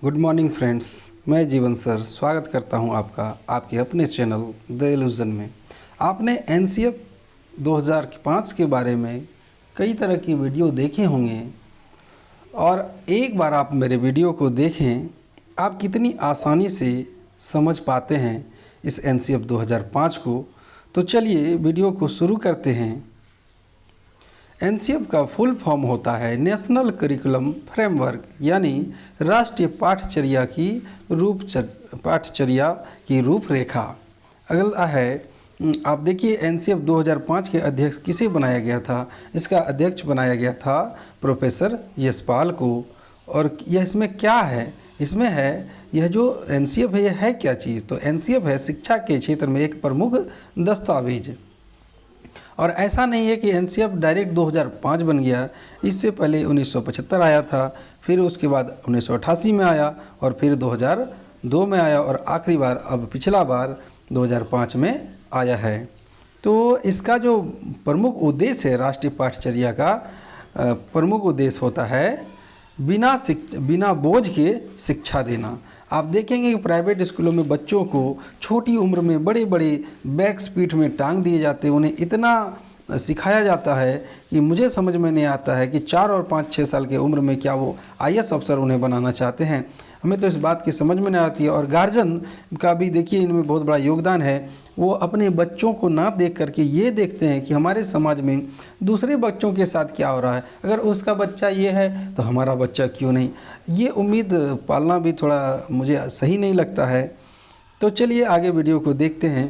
Good morning friends, मैं जीवन sir स्वागत करता हूं आपका आपके अपने चैनल द इल्यूजन में। आपने एनसीएफ 2005 के बारे में कई तरह की वीडियो देखे होंगे और एक बार आप मेरे वीडियो को देखें, आप कितनी आसानी से समझ पाते हैं इस एनसीएफ 2005 को। तो चलिए वीडियो को शुरू करते हैं। एनसीएफ का फुल फॉर्म होता है नेशनल करिकुलम फ्रेमवर्क, यानी राष्ट्रीय पाठचर्या की रूपरेखा। अगला है, आप देखिए एनसीएफ 2005 के अध्यक्ष किसे बनाया गया था। इसका अध्यक्ष बनाया गया था प्रोफेसर यशपाल को। और यह इसमें क्या है, इसमें है यह जो एनसीएफ है, यह है क्या चीज़। तो एनसीएफ है शिक्षा के क्षेत्र में एक प्रमुख दस्तावेज। और ऐसा नहीं है कि एनसीएफ डायरेक्ट 2005 बन गया, इससे पहले 1975 आया था, फिर उसके बाद 1988 में आया और फिर 2002 में आया और आखिरी बार अब पिछला बार 2005 में आया है। तो इसका जो प्रमुख उद्देश्य है, राष्ट्रीय पाठचर्या का प्रमुख उद्देश्य होता है बिना बोझ के शिक्षा देना। आप देखेंगे कि प्राइवेट स्कूलों में बच्चों को छोटी उम्र में बड़े बड़े बैग्स पीठ में टांग दिए जाते हैं, उन्हें इतना सिखाया जाता है कि मुझे समझ में नहीं आता है कि 4 और 5-6 साल की उम्र में क्या वो आईएएस अफसर उन्हें बनाना चाहते हैं। हमें तो इस बात की समझ में नहीं आती है। और गार्जियन का भी देखिए इनमें बहुत बड़ा योगदान है। वो अपने बच्चों को ना देख करके ये देखते हैं कि हमारे समाज में दूसरे बच्चों के साथ क्या हो रहा है, अगर उसका बच्चा ये है तो हमारा बच्चा क्यों नहीं। ये उम्मीद पालना भी थोड़ा मुझे सही नहीं लगता है। तो चलिए आगे वीडियो को देखते हैं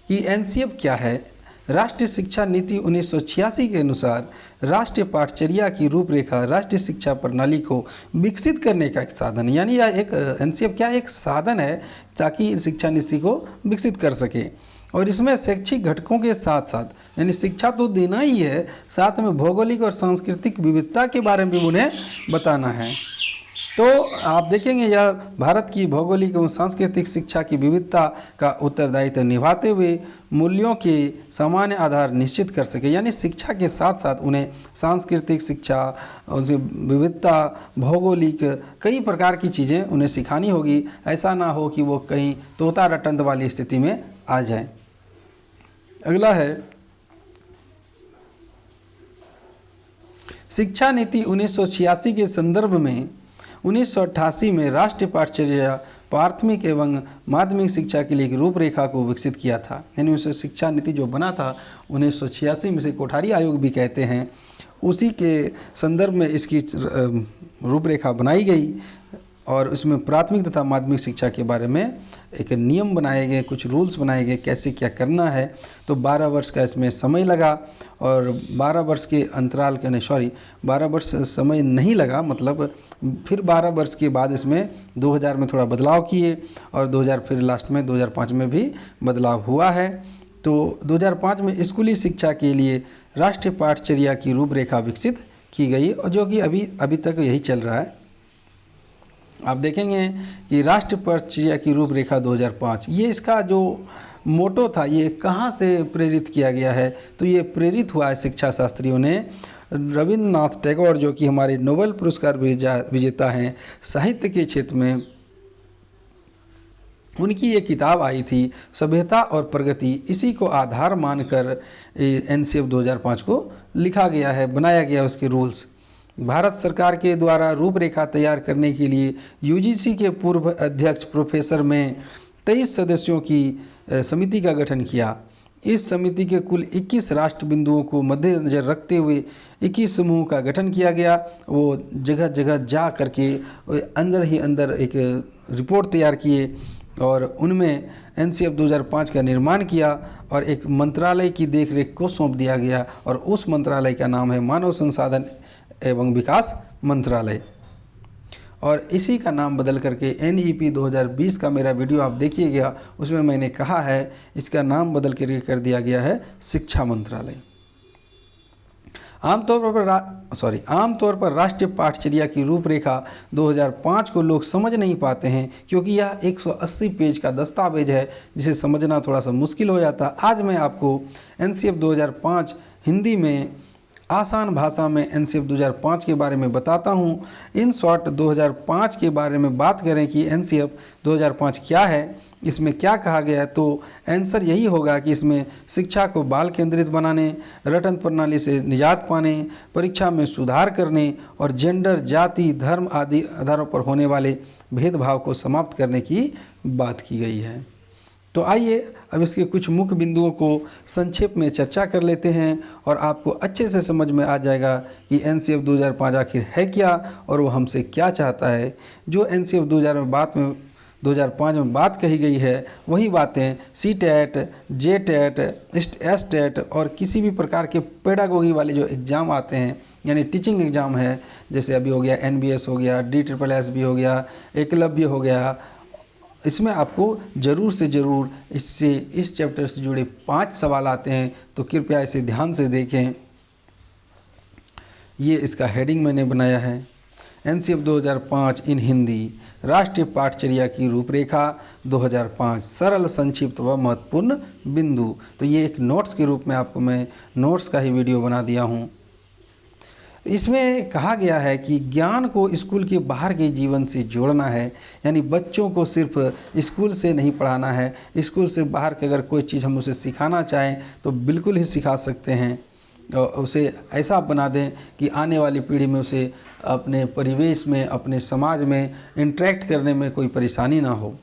कि एनसीएफ क्या है। राष्ट्रीय शिक्षा नीति 1986 के अनुसार राष्ट्रीय पाठचर्या की रूपरेखा राष्ट्रीय शिक्षा प्रणाली को विकसित करने का एक साधन, यानी यह एक एनसीएफ क्या एक साधन है ताकि शिक्षा नीति को विकसित कर सके। और इसमें शैक्षिक घटकों के साथ साथ यानी शिक्षा तो देना ही है, साथ में भौगोलिक और सांस्कृतिक विविधता के बारे में भी उन्हें बताना है। तो आप देखेंगे यह भारत की भौगोलिक एवं सांस्कृतिक शिक्षा की विविधता का उत्तरदायित्व निभाते हुए मूल्यों के सामान्य आधार निश्चित कर सके, यानी शिक्षा के साथ साथ उन्हें सांस्कृतिक शिक्षा, विविधता, भौगोलिक कई प्रकार की चीज़ें उन्हें सिखानी होगी। ऐसा ना हो कि वो कहीं तोता रटंत वाली स्थिति में आ जाए। अगला है शिक्षा नीति 1986 के संदर्भ में 1988 में राष्ट्रीय पाठचर्या प्राथमिक एवं माध्यमिक शिक्षा के लिए एक रूपरेखा को विकसित किया था। यानी शिक्षा नीति जो बना था 1986 में, से कोठारी आयोग भी कहते हैं, उसी के संदर्भ में इसकी रूपरेखा बनाई गई और उसमें प्राथमिक तथा माध्यमिक शिक्षा के बारे में एक नियम बनाए गए, कुछ रूल्स बनाए गए कैसे क्या करना है। तो 12 वर्ष का इसमें समय लगा और 12 वर्ष के अंतराल के 12 वर्ष समय नहीं लगा, मतलब फिर 12 वर्ष के बाद इसमें 2000 में थोड़ा बदलाव किए और 2000 फिर लास्ट में 2005 में भी बदलाव हुआ है। तो 2005 में स्कूली शिक्षा के लिए राष्ट्रीय पाठचर्या की रूपरेखा विकसित की गई और जो कि अभी तक यही चल रहा है। आप देखेंगे कि राष्ट्रीय पाठचर्या की रूपरेखा 2005, ये इसका जो मोटो था ये कहाँ से प्रेरित किया गया है। तो ये प्रेरित हुआ है शिक्षा शास्त्रियों ने रविन्द्रनाथ टैगोर, जो कि हमारे नोबेल पुरस्कार विजेता हैं साहित्य के क्षेत्र में, उनकी ये किताब आई थी सभ्यता और प्रगति। इसी को आधार मानकर एनसीएफ 2005 को लिखा गया है, बनाया गया उसके रूल्स। भारत सरकार के द्वारा रूपरेखा तैयार करने के लिए यूजीसी के पूर्व अध्यक्ष प्रोफेसर में 23 सदस्यों की समिति का गठन किया। इस समिति के कुल 21 राष्ट्र बिंदुओं को मद्देनजर रखते हुए 21 समूह का गठन किया गया। वो जगह जगह जा करके अंदर ही अंदर एक रिपोर्ट तैयार किए और उनमें एनसीएफ 2005 का निर्माण किया और एक मंत्रालय की देखरेख को सौंप दिया गया और उस मंत्रालय का नाम है मानव संसाधन एवं विकास मंत्रालय। और इसी का नाम बदल करके NEP 2020 का मेरा वीडियो आप देखिएगा, उसमें मैंने कहा है इसका नाम बदल करके कर दिया गया है शिक्षा मंत्रालय। आमतौर पर राष्ट्रीय पाठचर्या की रूपरेखा 2005 को लोग समझ नहीं पाते हैं क्योंकि यह 180 पेज का दस्तावेज है जिसे समझना थोड़ा सा मुश्किल हो जाता। आज मैं आपको एनसीएफ 2005 हिंदी में आसान भाषा में एनसीएफ 2005 के बारे में बताता हूँ। इन शॉर्ट 2005 के बारे में बात करें कि एनसीएफ 2005 क्या है, इसमें क्या कहा गया है, तो आंसर यही होगा कि इसमें शिक्षा को बाल केंद्रित बनाने, रटन प्रणाली से निजात पाने, परीक्षा में सुधार करने और जेंडर, जाति, धर्म आदि आधारों पर होने वाले भेदभाव को समाप्त करने की बात की गई है। तो आइए अब इसके कुछ मुख्य बिंदुओं को संक्षेप में चर्चा कर लेते हैं और आपको अच्छे से समझ में आ जाएगा कि एनसीएफ 2005 आखिर है क्या और वो हमसे क्या चाहता है। जो एनसीएफ 2005 में बात कही गई है वही बातें सीटेट, जेटेट, एसटेट और किसी भी प्रकार के पेडागोगी वाले जो एग्ज़ाम आते हैं, यानी टीचिंग एग्ज़ाम है, जैसे अभी हो गया एनबीएस हो गया, DSSB हो गया, एकलव्य हो गया, इसमें आपको ज़रूर से ज़रूर इस चैप्टर से जुड़े 5 सवाल आते हैं, तो कृपया इसे ध्यान से देखें। ये इसका हेडिंग मैंने बनाया है, एनसीएफ 2005 इन हिंदी, राष्ट्रीय पाठचर्या की रूपरेखा 2005, सरल, संक्षिप्त व महत्वपूर्ण बिंदु। तो ये एक नोट्स के रूप में आपको मैं नोट्स का ही वीडियो बना दिया हूँ। इसमें कहा गया है कि ज्ञान को स्कूल के बाहर के जीवन से जोड़ना है, यानी बच्चों को सिर्फ स्कूल से नहीं पढ़ाना है, स्कूल से बाहर के अगर कोई चीज़ हम उसे सिखाना चाहें तो बिल्कुल ही सिखा सकते हैं। और उसे ऐसा बना दें कि आने वाली पीढ़ी में उसे अपने परिवेश में, अपने समाज में इंटरेक्ट करने में कोई परेशानी ना हो।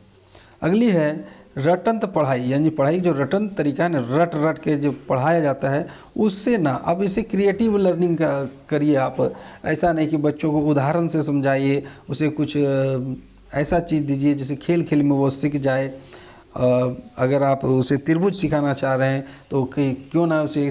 अगली है रटंत पढ़ाई, यानी पढ़ाई जो रटन तरीका है ना, रट के जो पढ़ाया जाता है उससे ना, अब इसे क्रिएटिव लर्निंग का करिए आप। ऐसा नहीं कि बच्चों को उदाहरण से समझाइए, उसे कुछ ऐसा चीज़ दीजिए जिसे खेल खेल में वो सीख जाए। अगर आप उसे त्रिभुज सिखाना चाह रहे हैं तो क्यों ना उसे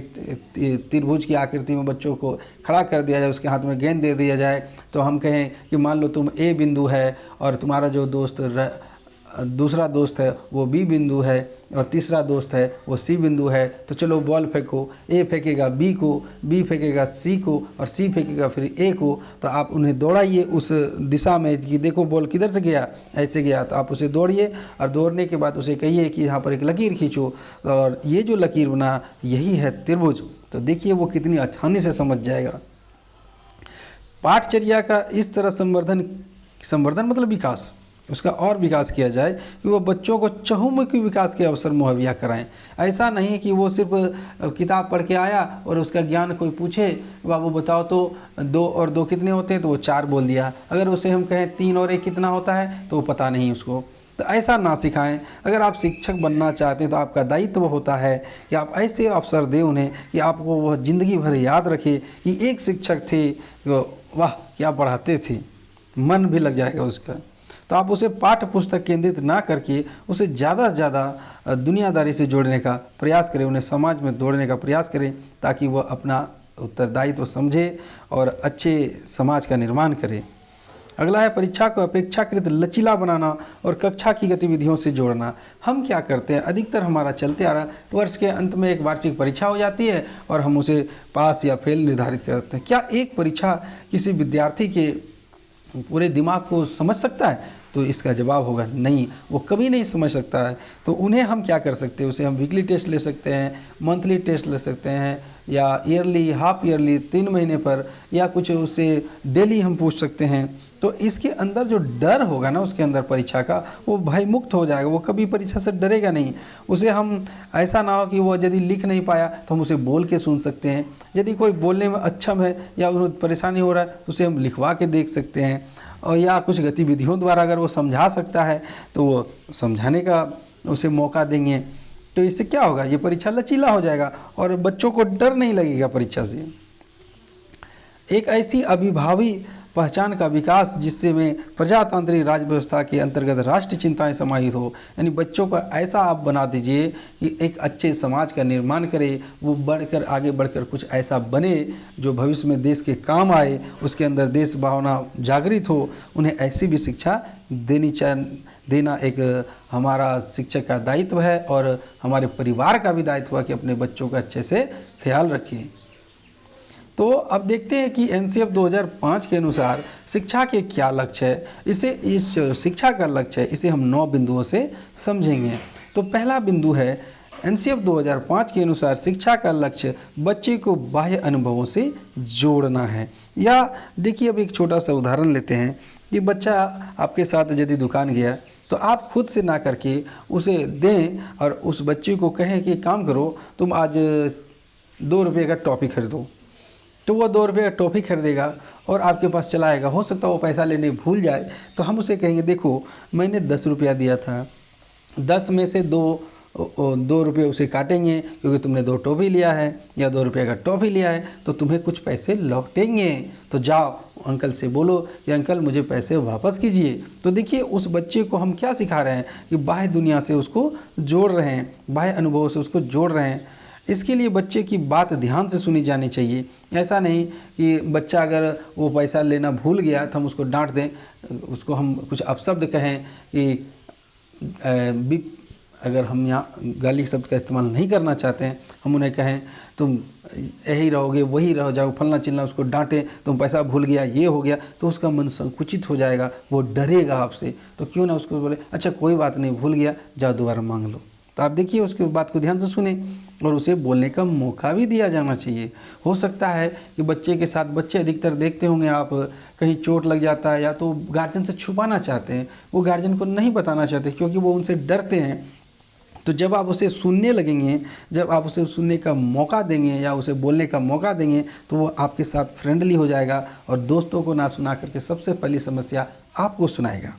त्रिभुज की आकृति में बच्चों को खड़ा कर दिया जाए, उसके हाथ में गेंद दे दिया जाए। तो हम कहें कि मान लो तुम ए बिंदु है और तुम्हारा जो दूसरा दोस्त है वो बी बिंदु है और तीसरा दोस्त है वो सी बिंदु है, तो चलो बॉल फेंको, ए फेंकेगा बी को, बी फेंकेगा सी को और सी फेंकेगा फिर ए को। तो आप उन्हें दौड़ाइए उस दिशा में कि देखो बॉल किधर से गया, ऐसे गया। तो आप उसे दौड़िए और दौड़ने के बाद उसे कहिए कि यहाँ पर एक लकीर खींचो और ये जो लकीर बना यही है त्रिभुज। तो देखिए वो कितनी आसानी से समझ जाएगा। पाठचर्या का इस तरह संवर्धन मतलब विकास, उसका और विकास किया जाए कि वो बच्चों को चहुमुखी विकास के अवसर मुहैया कराएं। ऐसा नहीं कि वो सिर्फ किताब पढ़ के आया और उसका ज्ञान कोई पूछे, बाबू बताओ तो 2 और 2 कितने होते हैं, तो वो 4 बोल दिया। अगर उसे हम कहें 3 और 1 कितना होता है तो वो पता नहीं उसको। तो ऐसा ना सिखाएं। अगर आप शिक्षक बनना चाहते हैं तो आपका दायित्व होता है कि आप ऐसे अवसर दें उन्हें कि आपको वह ज़िंदगी भर याद रखे कि एक शिक्षक थे, वाह क्या पढ़ाते थे, मन भी लग जाएगा उसका। तो आप उसे पाठ्य पुस्तक केंद्रित ना करके उसे ज़्यादा से ज़्यादा दुनियादारी से जोड़ने का प्रयास करें, उन्हें समाज में जोड़ने का प्रयास करें ताकि वह अपना उत्तरदायित्व समझे और अच्छे समाज का निर्माण करे। अगला है परीक्षा को अपेक्षाकृत लचीला बनाना और कक्षा की गतिविधियों से जोड़ना। हम क्या करते हैं, अधिकतर हमारा चलते आ रहा वर्ष के अंत में एक वार्षिक परीक्षा हो जाती है और हम उसे पास या फेल निर्धारित करते हैं। क्या एक परीक्षा किसी विद्यार्थी के पूरे दिमाग को समझ सकता है? तो इसका जवाब होगा नहीं, वो कभी नहीं समझ सकता है। तो उन्हें हम क्या कर सकते हैं, उसे हम वीकली टेस्ट ले सकते हैं, मंथली टेस्ट ले सकते हैं, या ईयरली, हाफ ईयरली, 3 महीने पर, या कुछ उससे डेली हम पूछ सकते हैं। तो इसके अंदर जो डर होगा ना उसके अंदर परीक्षा का, वो भय मुक्त हो जाएगा, वो कभी परीक्षा से डरेगा नहीं। उसे हम ऐसा ना हो कि वो यदि लिख नहीं पाया तो हम उसे बोल के सुन सकते हैं। यदि कोई बोलने में अक्षम है या उन्हें परेशानी हो रहा है तो उसे हम लिखवा के देख सकते हैं, और या कुछ गतिविधियों द्वारा अगर वो समझा सकता है तो वो समझाने का उसे मौका देंगे। तो इससे क्या होगा, ये परीक्षा लचीला हो जाएगा और बच्चों को डर नहीं लगेगा परीक्षा से। एक ऐसी अभिभावी पहचान का विकास जिससे में प्रजातांत्रिक राज व्यवस्था के अंतर्गत राष्ट्रीय चिंताएं समाहित हो, यानी बच्चों को ऐसा आप बना दीजिए कि एक अच्छे समाज का निर्माण करे, वो आगे बढ़कर कुछ ऐसा बने जो भविष्य में देश के काम आए, उसके अंदर देश भावना जागृत हो। उन्हें ऐसी भी शिक्षा देना एक हमारा शिक्षक का दायित्व है और हमारे परिवार का भी दायित्व है कि अपने बच्चों का अच्छे से ख्याल रखें। तो अब देखते हैं कि एनसीएफ 2005 के अनुसार शिक्षा के क्या लक्ष्य है। इस शिक्षा का लक्ष्य है, इसे हम 9 बिंदुओं से समझेंगे। तो पहला बिंदु है एनसीएफ 2005 के अनुसार शिक्षा का लक्ष्य बच्चे को बाह्य अनुभवों से जोड़ना है। या देखिए, अब एक छोटा सा उदाहरण लेते हैं कि बच्चा आपके साथ यदि दुकान गया तो आप खुद से ना करके उसे दें और उस बच्चे को कहें कि काम करो, तुम आज 2 रुपये का टॉफ़ी खरीदो, तो वो 2 रुपये का टॉफ़ी खरीदेगा और आपके पास चला आएगा। हो सकता है वो पैसा लेने भूल जाए, तो हम उसे कहेंगे देखो मैंने 10 रुपया दिया था, 10 में से 2 रुपये उसे काटेंगे क्योंकि तुमने 2 टॉफ़ी लिया है या 2 रुपये का टॉफ़ी लिया है, तो तुम्हें कुछ पैसे लौटेंगे। तो जाओ अंकल से बोलो कि अंकल मुझे पैसे वापस कीजिए। तो देखिए उस बच्चे को हम क्या सिखा रहे हैं कि बाह्य दुनिया से उसको जोड़ रहे हैं, बाह्य अनुभवों से उसको जोड़ रहे हैं। इसके लिए बच्चे की बात ध्यान से सुनी जानी चाहिए। ऐसा नहीं कि बच्चा अगर वो पैसा लेना भूल गया तो हम उसको डांट दें, उसको हम कुछ अपशब्द कहें कि अगर हम यहाँ गाली शब्द का इस्तेमाल नहीं करना चाहते हैं, हम उन्हें कहें तुम यही रहोगे वही रह जाओ, फलना चिलना, उसको डांटें तुम पैसा भूल गया ये हो गया, तो उसका मन संकुचित हो जाएगा, वो डरेगा आपसे। तो क्यों ना उसको बोले अच्छा कोई बात नहीं, भूल गया, जाओ दोबारा मांग लो। तो आप देखिए उसकी बात को ध्यान से सुने और उसे बोलने का मौका भी दिया जाना चाहिए। हो सकता है कि बच्चे के साथ, बच्चे अधिकतर देखते होंगे आप, कहीं चोट लग जाता है या तो गार्जियन से छुपाना चाहते हैं, वो गार्जियन को नहीं बताना चाहते क्योंकि वो उनसे डरते हैं। तो जब आप उसे सुनने लगेंगे, जब आप उसे सुनने का मौका देंगे या उसे बोलने का मौका देंगे, तो वो आपके साथ फ्रेंडली हो जाएगा और दोस्तों को ना सुना करके सबसे पहली समस्या आपको सुनाएगा।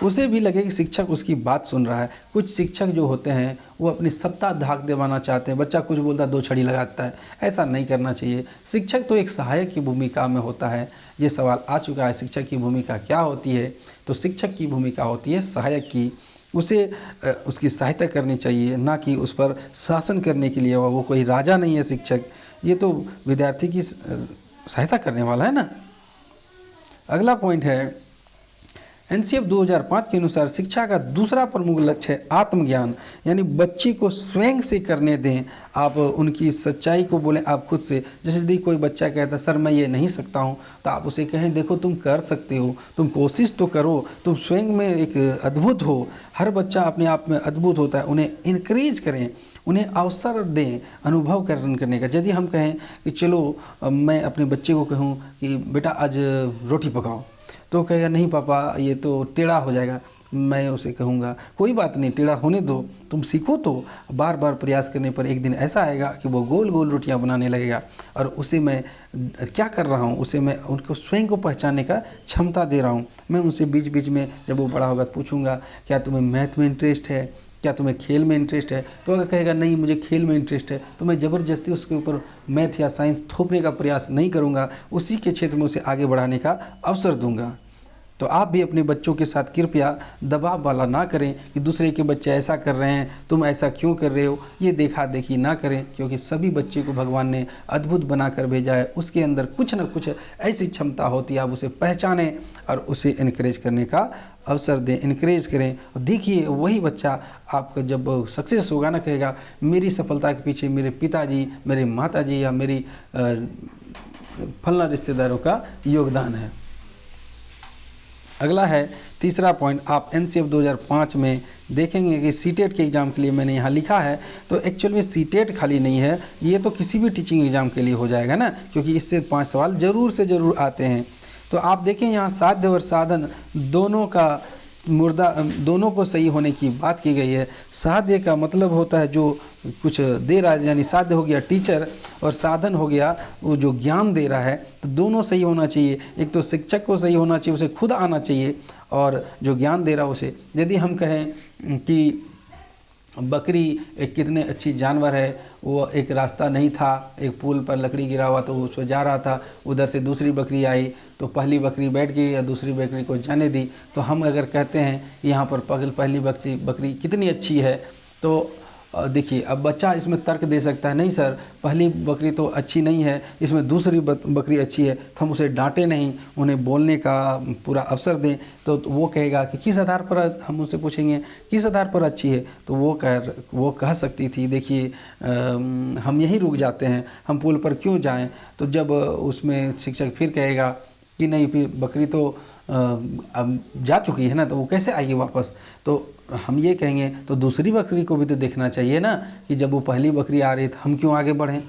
उसे भी लगे कि शिक्षक उसकी बात सुन रहा है। कुछ शिक्षक जो होते हैं वो अपनी सत्ता धाक दिवाना चाहते हैं, बच्चा कुछ बोलता है 2 छड़ी लगाता है। ऐसा नहीं करना चाहिए। शिक्षक तो एक सहायक की भूमिका में होता है। ये सवाल आ चुका है, शिक्षक की भूमिका क्या होती है? तो शिक्षक की भूमिका होती है सहायक की। उसे उसकी सहायता करनी चाहिए, ना कि उस पर शासन करने के लिए। वो कोई राजा नहीं है शिक्षक, ये तो विद्यार्थी की सहायता करने वाला है ना। अगला पॉइंट है एनसीएफ 2005 के अनुसार शिक्षा का दूसरा प्रमुख लक्ष्य है आत्मज्ञान, यानी बच्चे को स्वयं से करने दें। आप उनकी सच्चाई को बोलें आप खुद से। जैसे यदि कोई बच्चा कहता है सर मैं ये नहीं सकता हूँ, तो आप उसे कहें देखो तुम कर सकते हो, तुम कोशिश तो करो, तुम स्वयं में एक अद्भुत हो। हर बच्चा अपने आप में अद्भुत होता है। उन्हें इनक्रेज करें, उन्हें अवसर दें अनुभव करने का। यदि हम कहें कि चलो मैं अपने बच्चे को कहूँ कि बेटा आज रोटी पकाओ, तो कहेगा नहीं पापा ये तो टेढ़ा हो जाएगा। मैं उसे कहूँगा कोई बात नहीं, टेढ़ा होने दो, तुम सीखो तो। बार बार प्रयास करने पर एक दिन ऐसा आएगा कि वो गोल गोल रोटियां बनाने लगेगा। और उसे मैं क्या कर रहा हूँ, उसे मैं उनको स्वयं को पहचानने का क्षमता दे रहा हूँ। मैं उनसे बीच बीच में जब वो बड़ा होगा पूछूंगा क्या तुम्हें मैथ में इंटरेस्ट है, क्या तुम्हें खेल में इंटरेस्ट है? तो अगर कहेगा नहीं मुझे खेल में इंटरेस्ट है, तो मैं ज़बरदस्ती उसके ऊपर मैथ या साइंस थोपने का प्रयास नहीं करूँगा, उसी के क्षेत्र में उसे आगे बढ़ाने का अवसर दूंगा। तो आप भी अपने बच्चों के साथ कृपया दबाव वाला ना करें कि दूसरे के बच्चे ऐसा कर रहे हैं तुम ऐसा क्यों कर रहे हो, ये देखा देखी ना करें। क्योंकि सभी बच्चे को भगवान ने अद्भुत बनाकर भेजा है, उसके अंदर कुछ ना कुछ ऐसी क्षमता होती है। आप उसे पहचानें और उसे इनकरेज करने का अवसर दें, इनकरेज करें। और देखिए वही बच्चा आपका जब सक्सेस होगा ना, कहेगा मेरी सफलता के पीछे मेरे पिताजी, मेरे माताजी या मेरी फलना रिश्तेदारों का योगदान है। अगला है तीसरा पॉइंट, आप एनसीएफ 2005 में देखेंगे कि सीटेट के एग्ज़ाम के लिए मैंने यहाँ लिखा है। तो एक्चुअल में सीटेट खाली नहीं है, ये तो किसी भी टीचिंग एग्ज़ाम के लिए हो जाएगा ना, क्योंकि इससे 5 सवाल ज़रूर से ज़रूर आते हैं। तो आप देखें यहाँ साध्य और साधन दोनों का दोनों को सही होने की बात की गई है। साध्य का मतलब होता है जो कुछ दे रहा है, यानी साध्य हो गया टीचर और साधन हो गया वो जो ज्ञान दे रहा है। तो दोनों सही होना चाहिए। एक तो शिक्षक को सही होना चाहिए, उसे खुद आना चाहिए, और जो ज्ञान दे रहा है उसे। यदि हम कहें कि बकरी एक कितने अच्छी जानवर है, वो एक रास्ता नहीं था, एक पुल पर लकड़ी गिरा हुआ तो उस पर जा रहा था, उधर से दूसरी बकरी आई तो पहली बकरी बैठ गई या दूसरी बकरी को जाने दी। तो हम अगर कहते हैं कि यहाँ पर पहली बकरी कितनी अच्छी है, तो देखिए अब बच्चा इसमें तर्क दे सकता है नहीं सर पहली बकरी तो अच्छी नहीं है, इसमें दूसरी बकरी अच्छी है। तो हम उसे डांटे नहीं, उन्हें बोलने का पूरा अवसर दें। तो वो कहेगा कि किस आधार पर, हम उनसे पूछेंगे किस आधार पर अच्छी है, तो वो कह सकती थी देखिए हम यहीं रुक जाते हैं, हम पुल पर क्यों जाएं। तो जब उसमें शिक्षक फिर कहेगा कि नहीं बकरी तो अब जा चुकी है ना, तो वो कैसे आएगी वापस। तो हम ये कहेंगे तो दूसरी बकरी को भी तो देखना चाहिए ना कि जब वो पहली बकरी आ रही तो हम क्यों आगे बढ़ें।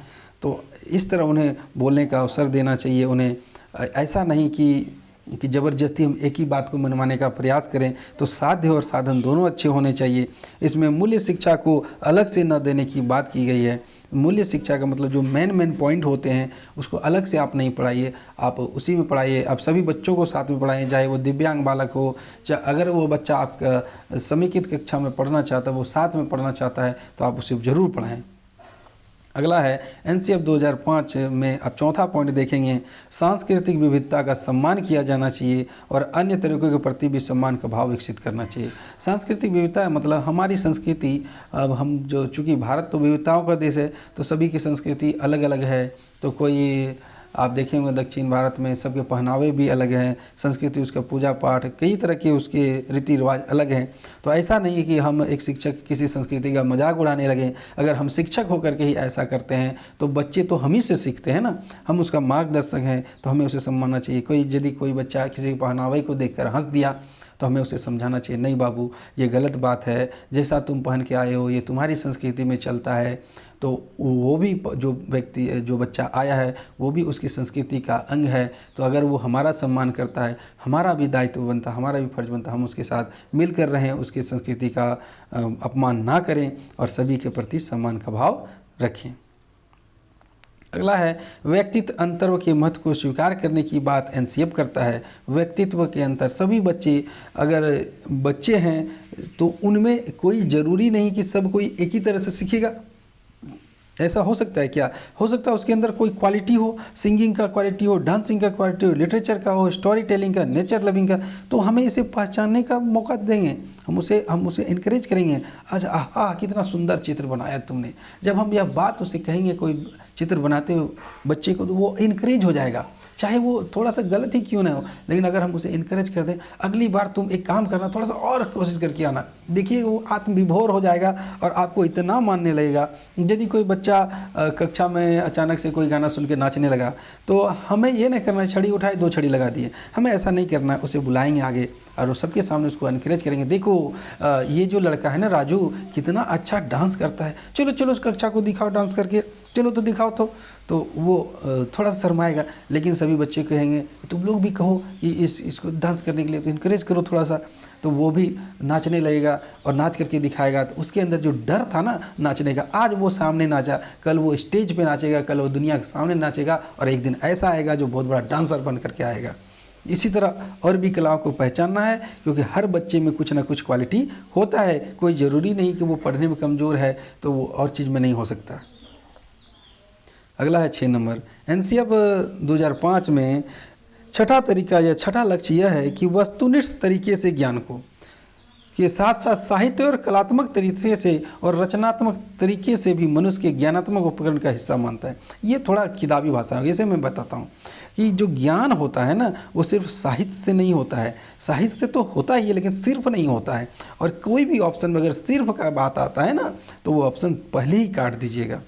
तो इस तरह उन्हें बोलने का अवसर देना चाहिए उन्हें। ऐसा नहीं कि ज़बरदस्ती हम एक ही बात को मनवाने का प्रयास करें। तो साध्य और साधन दोनों अच्छे होने चाहिए। इसमें मूल्य शिक्षा को अलग से न देने की बात की गई है। मूल्य शिक्षा का मतलब जो मेन पॉइंट होते हैं उसको अलग से आप नहीं पढ़ाइए, आप उसी में पढ़ाइए। आप सभी बच्चों को साथ में पढ़ाएं, चाहे वो दिव्यांग बालक हो, चाहे अगर वो बच्चा आपका समेकित कक्षा में पढ़ना चाहता है, वो साथ में पढ़ना चाहता है, तो आप उसे ज़रूर पढ़ाएं। अगला है एनसीएफ 2005 में आप चौथा पॉइंट देखेंगे, सांस्कृतिक विविधता का सम्मान किया जाना चाहिए और अन्य तरीकों के प्रति भी सम्मान का भाव विकसित करना चाहिए। सांस्कृतिक विविधता मतलब हमारी संस्कृति, अब हम जो चूँकि भारत तो विविधताओं का देश है, तो सभी की संस्कृति अलग अलग है। तो कोई आप देखेंगे दक्षिण भारत में सबके पहनावे भी अलग हैं, संस्कृति, उसका पूजा पाठ, कई तरह के उसके रीति रिवाज अलग हैं। तो ऐसा नहीं है कि हम एक शिक्षक किसी संस्कृति का मजाक उड़ाने लगें। अगर हम शिक्षक होकर के ही ऐसा करते हैं तो बच्चे तो हम ही से सीखते हैं ना, हम उसका मार्गदर्शक हैं, तो हमें उसे सम्मानना चाहिए। यदि कोई बच्चा किसी पहनावे को देखकर हंस दिया तो हमें उसे समझाना चाहिए, नहीं बाबू ये गलत बात है, जैसा तुम पहन के आए हो ये तुम्हारी संस्कृति में चलता है। तो वो भी जो व्यक्ति, जो बच्चा आया है, वो भी उसकी संस्कृति का अंग है। तो अगर वो हमारा सम्मान करता है, हमारा भी दायित्व बनता, हमारा भी फर्ज बनता, हम उसके साथ मिलकर रहें, उसकी संस्कृति का अपमान ना करें और सभी के प्रति सम्मान का भाव रखें। अगला है व्यक्तित्व अंतर के महत्व को स्वीकार करने की बात एनसीएफ करता है। व्यक्तित्व के अंतर, सभी बच्चे अगर बच्चे हैं तो उनमें कोई ज़रूरी नहीं कि सब कोई एक ही तरह से सीखेगा। ऐसा हो सकता है क्या? हो सकता है उसके अंदर कोई क्वालिटी हो, सिंगिंग का क्वालिटी हो, डांसिंग का क्वालिटी हो, लिटरेचर का हो, स्टोरी टेलिंग का, नेचर लविंग का। तो हमें इसे पहचानने का मौका देंगे, हम उसे इनकरेज करेंगे। अच्छा आह कितना सुंदर चित्र बनाया तुमने। जब हम यह बात उसे कहेंगे कोई चित्र बनाते हुए बच्चे को, तो वो इनकरेज हो जाएगा, चाहे वो थोड़ा सा गलत ही क्यों ना हो। लेकिन अगर हम उसे इनकरेज कर दें, अगली बार तुम एक काम करना, थोड़ा सा और कोशिश करके आना, देखिए वो आत्मविभोर हो जाएगा और आपको इतना मानने लगेगा। यदि कोई बच्चा कक्षा में अचानक से कोई गाना सुन के नाचने लगा, तो हमें ये नहीं करना है छड़ी उठाए 2 छड़ी लगा दिए, हमें ऐसा नहीं करना है। उसे बुलाएंगे आगे और वो सबके सामने उसको इनकरेज करेंगे, देखो ये जो लड़का है ना राजू, कितना अच्छा डांस करता है, चलो चलो उस कक्षा को दिखाओ डांस करके, चलो तो दिखाओ। तो वो थोड़ा सा शर्माएगा, लेकिन सभी बच्चे कहेंगे तुम लोग भी कहो कि इसको डांस करने के लिए, तो इनकरेज करो थोड़ा सा। तो वो भी नाचने लगेगा और नाच करके दिखाएगा। तो उसके अंदर जो डर था ना नाचने का, आज वो सामने नाचा, कल वो स्टेज पे नाचेगा, कल वो दुनिया के सामने नाचेगा और एक दिन ऐसा आएगा जो बहुत बड़ा डांसर बन करके आएगा। इसी तरह और भी कलाओं को पहचानना है, क्योंकि हर बच्चे में कुछ ना कुछ क्वालिटी होता है। कोई ज़रूरी नहीं कि वो पढ़ने में कमज़ोर है तो वो और चीज़ में नहीं हो सकता। अगला है 6 नंबर, एनसीएफ 2005 में छठा तरीका या छठा लक्ष्य यह है कि वस्तुनिष्ठ तरीके से ज्ञान को के साथ साथ साहित्य और कलात्मक तरीके से और रचनात्मक तरीके से भी मनुष्य के ज्ञानात्मक उपकरण का हिस्सा मानता है। ये थोड़ा किताबी भाषा है, इसे मैं बताता हूँ कि जो ज्ञान होता है ना, वो सिर्फ साहित्य से नहीं होता है। साहित्य से तो होता ही है, लेकिन सिर्फ नहीं होता है। और कोई भी ऑप्शन में अगर सिर्फ का बात आता है ना, तो वो ऑप्शन पहले ही काट दीजिएगा।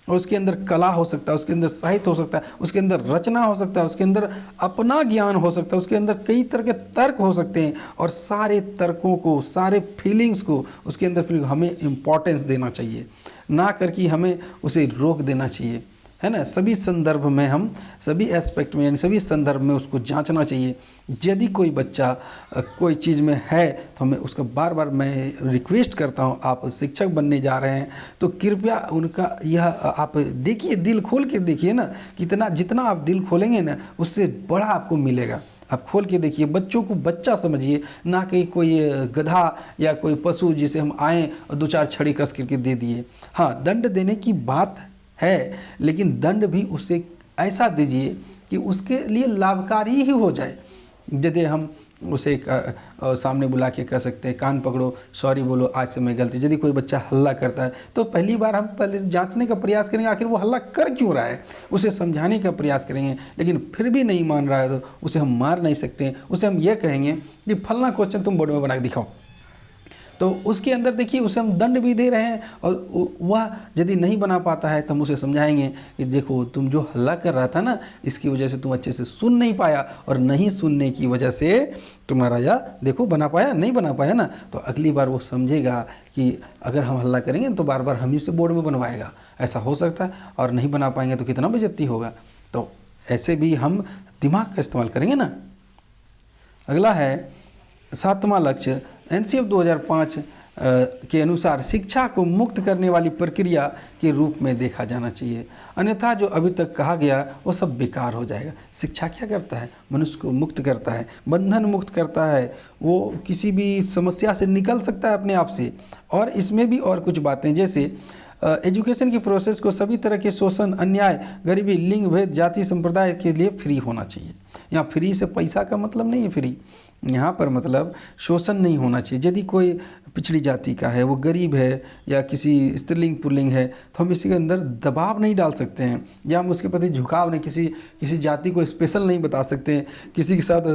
और उसके अंदर कला हो सकता है, उसके अंदर साहित्य हो सकता है, उसके अंदर रचना हो सकता है, उसके अंदर अपना ज्ञान हो सकता है, उसके अंदर कई तरह के तर्क हो सकते हैं। और सारे तर्कों को, सारे फीलिंग्स को उसके अंदर हमें इम्पोर्टेंस देना चाहिए, ना करके हमें उसे रोक देना चाहिए, है ना। सभी संदर्भ में, हम सभी एस्पेक्ट में, यानी सभी संदर्भ में उसको जांचना चाहिए। यदि कोई बच्चा कोई चीज़ में है तो हमें उसका बार बार मैं रिक्वेस्ट करता हूँ, आप शिक्षक बनने जा रहे हैं तो कृपया उनका यह आप देखिए, दिल खोल के देखिए ना, जितना आप दिल खोलेंगे ना उससे बड़ा आपको मिलेगा। आप खोल के देखिए, बच्चों को बच्चा समझिए, ना कि कोई गधा या कोई पशु जिसे हम आएँ और 2-4 छड़ी कस करके दे दिए। हाँ, दंड देने की बात है, लेकिन दंड भी उसे ऐसा दीजिए कि उसके लिए लाभकारी ही हो जाए। यदि हम उसे सामने बुला के कह सकते हैं, कान पकड़ो, सॉरी बोलो, आज से मैं गलती। यदि कोई बच्चा हल्ला करता है तो पहली बार हम पहले जांचने का प्रयास करेंगे आखिर वो हल्ला कर क्यों रहा है, उसे समझाने का प्रयास करेंगे। लेकिन फिर भी नहीं मान रहा है तो उसे हम मार नहीं सकते हैं। उसे हम ये कहेंगे कि फलना क्वेश्चन तुम बोर्ड में बना के दिखाओ। तो उसके अंदर देखिए उसे हम दंड भी दे रहे हैं, और वह यदि नहीं बना पाता है तो हम उसे समझाएंगे कि देखो तुम जो हल्ला कर रहा था ना, इसकी वजह से तुम अच्छे से सुन नहीं पाया, और नहीं सुनने की वजह से तुम्हारा यह देखो बना पाया नहीं बना पाया ना। तो अगली बार वो समझेगा कि अगर हम हल्ला करेंगे तो बार बार हम ही से बोर्ड में बनवाएगा, ऐसा हो सकता है, और नहीं बना पाएंगे तो कितना बेइज्जती होगा। तो ऐसे भी हम दिमाग का इस्तेमाल करेंगे ना। अगला है 7वां लक्ष्य, एनसीएफ 2005 के अनुसार शिक्षा को मुक्त करने वाली प्रक्रिया के रूप में देखा जाना चाहिए, अन्यथा जो अभी तक कहा गया वो सब बेकार हो जाएगा। शिक्षा क्या करता है? मनुष्य को मुक्त करता है, बंधन मुक्त करता है, वो किसी भी समस्या से निकल सकता है अपने आप से। और इसमें भी और कुछ बातें, जैसे एजुकेशन की प्रोसेस को सभी तरह के शोषण, अन्याय, गरीबी, लिंग भेद, जाति, संप्रदाय के लिए फ्री होना चाहिए। यहाँ फ्री से पैसा का मतलब नहीं है फ्री, यहाँ पर मतलब शोषण नहीं होना चाहिए। यदि कोई पिछड़ी जाति का है, वो गरीब है, या किसी स्त्रीलिंग पुल्लिंग है, तो हम इसी के अंदर दबाव नहीं डाल सकते हैं, या हम उसके प्रति झुकाव नहीं, किसी जाति को स्पेशल नहीं बता सकते हैं, किसी के साथ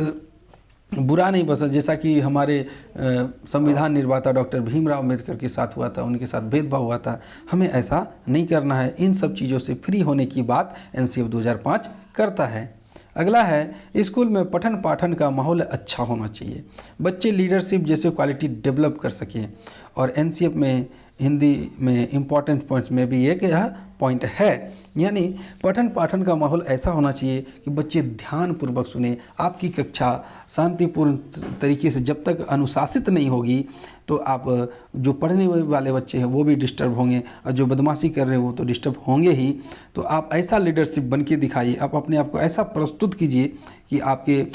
बुरा नहीं बसा, जैसा कि हमारे संविधान निर्माता डॉक्टर भीमराव अम्बेडकर के साथ हुआ था, उनके साथ भेदभाव हुआ था। हमें ऐसा नहीं करना है। इन सब चीज़ों से फ्री होने की बात एनसीएफ 2005 करता है। अगला है स्कूल में पठन पाठन का माहौल अच्छा होना चाहिए, बच्चे लीडरशिप जैसे क्वालिटी डेवलप कर सकें। और एनसीएफ में हिंदी में इम्पॉर्टेंट पॉइंट्स में भी एक यह पॉइंट है, यानी पठन पाठन का माहौल ऐसा होना चाहिए कि बच्चे ध्यानपूर्वक सुने। आपकी कक्षा शांतिपूर्ण तरीके से जब तक अनुशासित नहीं होगी तो आप जो पढ़ने वाले बच्चे हैं वो भी डिस्टर्ब होंगे, और जो बदमाशी कर रहे हैं वो तो डिस्टर्ब होंगे ही। तो आप ऐसा लीडरशिप बन के दिखाइए, आप अपने आप को ऐसा प्रस्तुत कीजिए कि आपके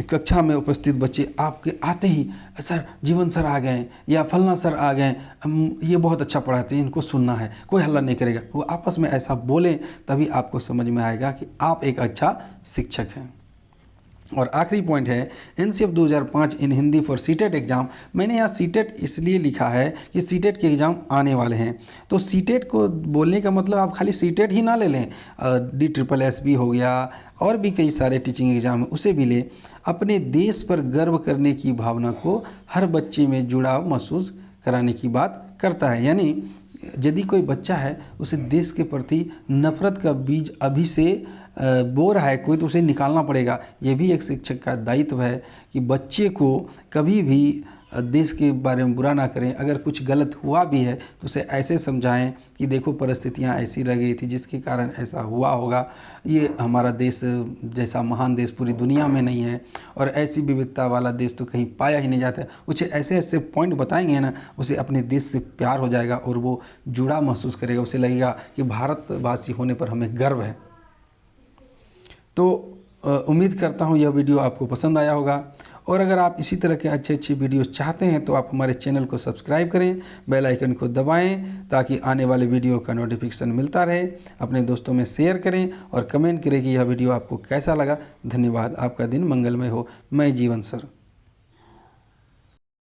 कक्षा में उपस्थित बच्चे आपके आते ही सर जीवन सर आ गए या फलना सर आ गए, ये बहुत अच्छा पढ़ाते हैं, इनको सुनना है, कोई हल्ला नहीं करेगा। वो आपस में ऐसा बोलें, तभी आपको समझ में आएगा कि आप एक अच्छा शिक्षक हैं। और आखिरी पॉइंट है NCF 2005 in Hindi for CTET exam. मैंने यहाँ सीटेट इसलिए लिखा है कि सीटेट के एग्ज़ाम आने वाले हैं, तो सीटेट को बोलने का मतलब आप खाली सीटेट ही ना ले लें, DSSS भी हो गया, और भी कई सारे टीचिंग एग्ज़ाम है, उसे भी लें। अपने देश पर गर्व करने की भावना को हर बच्चे में जुड़ाव महसूस कराने की बात करता है। यानी यदि कोई बच्चा है उसे देश के प्रति नफरत का बीज अभी से बो रहा है कोई, तो उसे निकालना पड़ेगा। ये भी एक शिक्षक का दायित्व है कि बच्चे को कभी भी देश के बारे में बुरा ना करें। अगर कुछ गलत हुआ भी है तो उसे ऐसे समझाएं कि देखो परिस्थितियां ऐसी रह गई थी जिसके कारण ऐसा हुआ होगा, ये हमारा देश जैसा महान देश पूरी दुनिया में नहीं है, और ऐसी विविधता वाला देश तो कहीं पाया ही नहीं जाता। उसे ऐसे ऐसे पॉइंट बताएंगे ना, उसे अपने देश से प्यार हो जाएगा और वो जुड़ा महसूस करेगा, उसे लगेगा कि भारतवासी होने पर हमें गर्व है। तो उम्मीद करता हूँ यह वीडियो आपको पसंद आया होगा, और अगर आप इसी तरह के अच्छे अच्छे वीडियोस चाहते हैं तो आप हमारे चैनल को सब्सक्राइब करें, बेल आइकन को दबाएं ताकि आने वाले वीडियो का नोटिफिकेशन मिलता रहे। अपने दोस्तों में शेयर करें और कमेंट करें कि यह वीडियो आपको कैसा लगा। धन्यवाद। आपका दिन मंगलमय हो। मैं जीवन सर।